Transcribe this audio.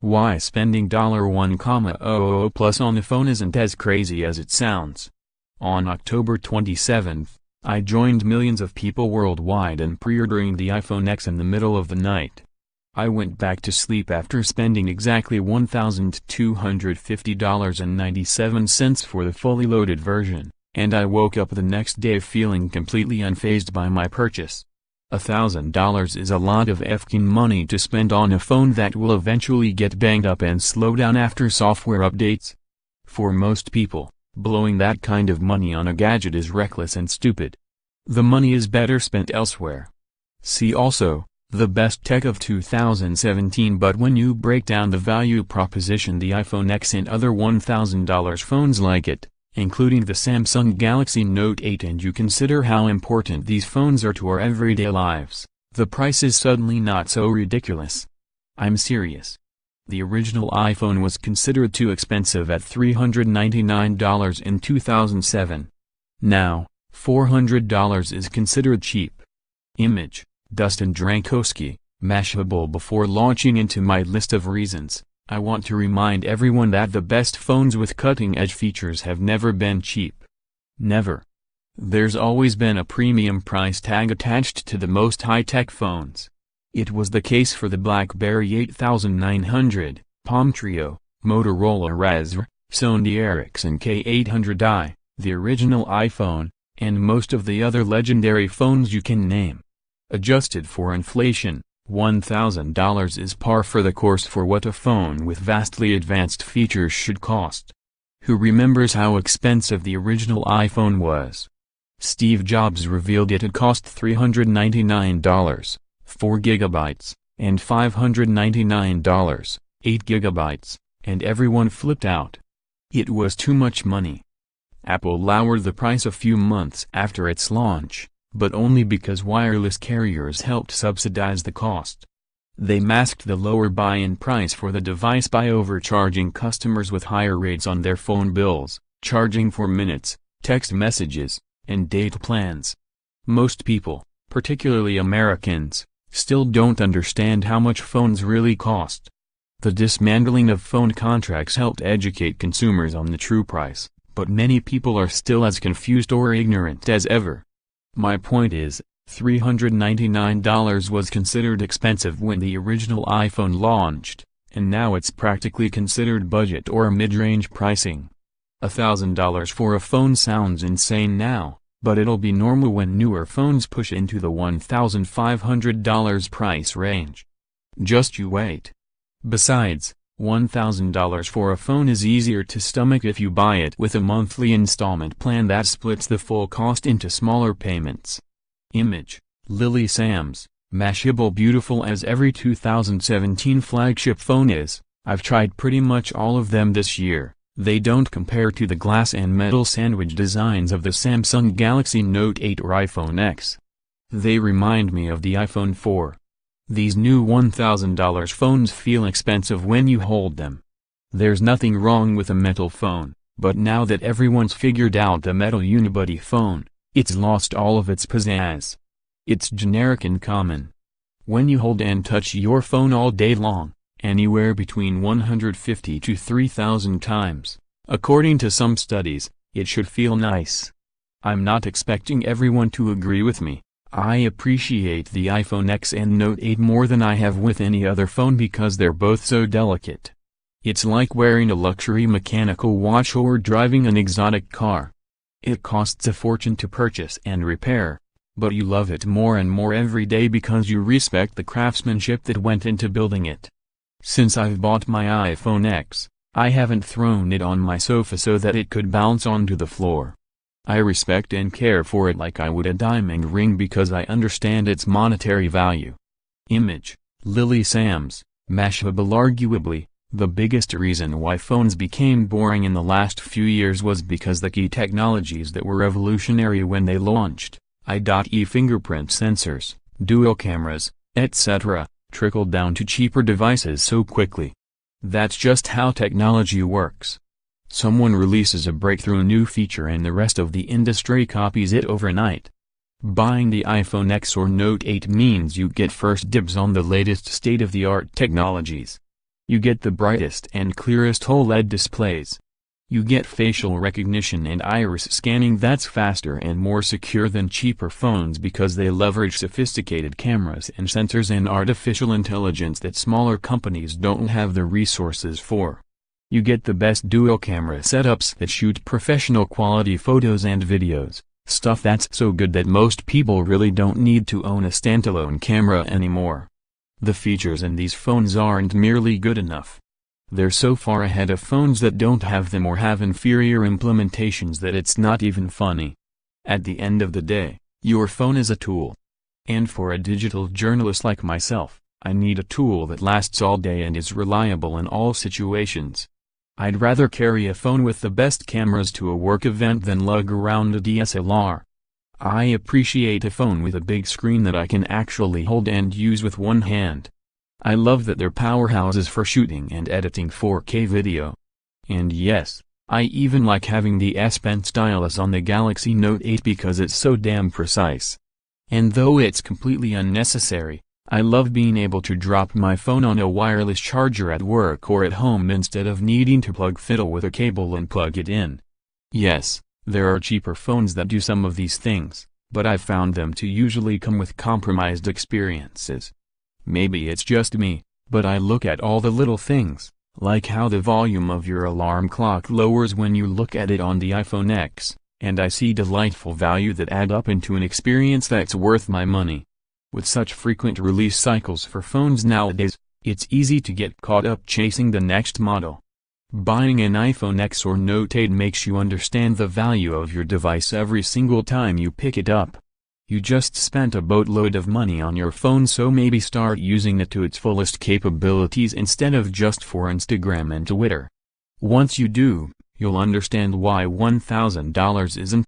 Why spending $1,000 plus on a phone isn't as crazy as it sounds. On October 27, I joined millions of people worldwide in pre-ordering the iPhone X in the middle of the night. I went back to sleep after spending exactly $1,250.97 for the fully loaded version, and I woke up the next day feeling completely unfazed by my purchase. $1,000 is a lot of effing money to spend on a phone that will eventually get banged up and slow down after software updates. For most people, blowing that kind of money on a gadget is reckless and stupid. The money is better spent elsewhere. See also, the best tech of 2017. But when you break down the value proposition, the iPhone X and other $1,000 phones like it, including the Samsung Galaxy Note 8, and you consider how important these phones are to our everyday lives, the price is suddenly not so ridiculous. I'm serious. The original iPhone was considered too expensive at $399 in 2007. Now, $400 is considered cheap. Image, Dustin Drankowski, Mashable. Before launching into my list of reasons, I want to remind everyone that the best phones with cutting-edge features have never been cheap. Never. There's always been a premium price tag attached to the most high-tech phones. It was the case for the BlackBerry 8900, Palm Trio, Motorola Razr, Sony Ericsson K800i, the original iPhone, and most of the other legendary phones you can name. Adjusted for inflation, $1,000 is par for the course for what a phone with vastly advanced features should cost. Who remembers how expensive the original iPhone was? Steve Jobs revealed it had cost $399, 4 gigabytes, and $599, 8 gigabytes, and everyone flipped out. It was too much money. Apple lowered the price a few months after its launch, but only because wireless carriers helped subsidize the cost. They masked the lower buy-in price for the device by overcharging customers with higher rates on their phone bills, charging for minutes, text messages, and data plans. Most people, particularly Americans, still don't understand how much phones really cost. The dismantling of phone contracts helped educate consumers on the true price, but many people are still as confused or ignorant as ever. My point is, $399 was considered expensive when the original iPhone launched, and now it's practically considered budget or mid-range pricing. $1,000 for a phone sounds insane now, but it'll be normal when newer phones push into the $1,500 price range. Just you wait. Besides, $1,000 for a phone is easier to stomach if you buy it with a monthly installment plan that splits the full cost into smaller payments. Image, Lily Sams, Mashable. Beautiful as every 2017 flagship phone is, I've tried pretty much all of them this year. They don't compare to the glass and metal sandwich designs of the Samsung Galaxy Note 8 or iPhone X. They remind me of the iPhone 4. These new $1,000 phones feel expensive when you hold them. There's nothing wrong with a metal phone, but now that everyone's figured out the metal unibody phone, it's lost all of its pizzazz. It's generic and common. When you hold and touch your phone all day long, anywhere between 150 to 3,000 times, according to some studies, it should feel nice. I'm not expecting everyone to agree with me. I appreciate the iPhone X and Note 8 more than I have with any other phone because they're both so delicate. It's like wearing a luxury mechanical watch or driving an exotic car. It costs a fortune to purchase and repair, but you love it more and more every day because you respect the craftsmanship that went into building it. Since I've bought my iPhone X, I haven't thrown it on my sofa so that it could bounce onto the floor. I respect and care for it like I would a diamond ring because I understand its monetary value. Image, Lily Sams, Mashable. Arguably, the biggest reason why phones became boring in the last few years was because the key technologies that were revolutionary when they launched, i.e. fingerprint sensors, dual cameras, etc., trickled down to cheaper devices so quickly. That's just how technology works. Someone releases a breakthrough new feature and the rest of the industry copies it overnight. Buying the iPhone X or Note 8 means you get first dibs on the latest state-of-the-art technologies. You get the brightest and clearest OLED displays. You get facial recognition and iris scanning that's faster and more secure than cheaper phones because they leverage sophisticated cameras and sensors and artificial intelligence that smaller companies don't have the resources for. You get the best dual camera setups that shoot professional quality photos and videos, stuff that's so good that most people really don't need to own a standalone camera anymore. The features in these phones aren't merely good enough. They're so far ahead of phones that don't have them or have inferior implementations that it's not even funny. At the end of the day, your phone is a tool. And for a digital journalist like myself, I need a tool that lasts all day and is reliable in all situations. I'd rather carry a phone with the best cameras to a work event than lug around a DSLR. I appreciate a phone with a big screen that I can actually hold and use with one hand. I love that they're powerhouses for shooting and editing 4K video. And yes, I even like having the S Pen stylus on the Galaxy Note 8 because it's so damn precise. And though it's completely unnecessary, I love being able to drop my phone on a wireless charger at work or at home instead of needing to fiddle with a cable and plug it in. Yes, there are cheaper phones that do some of these things, but I've found them to usually come with compromised experiences. Maybe it's just me, but I look at all the little things, like how the volume of your alarm clock lowers when you look at it on the iPhone X, and I see delightful value that add up into an experience that's worth my money. With such frequent release cycles for phones nowadays, it's easy to get caught up chasing the next model. Buying an iPhone X or Note 8 makes you understand the value of your device every single time you pick it up. You just spent a boatload of money on your phone, so maybe start using it to its fullest capabilities instead of just for Instagram and Twitter. Once you do, you'll understand why $1,000 isn't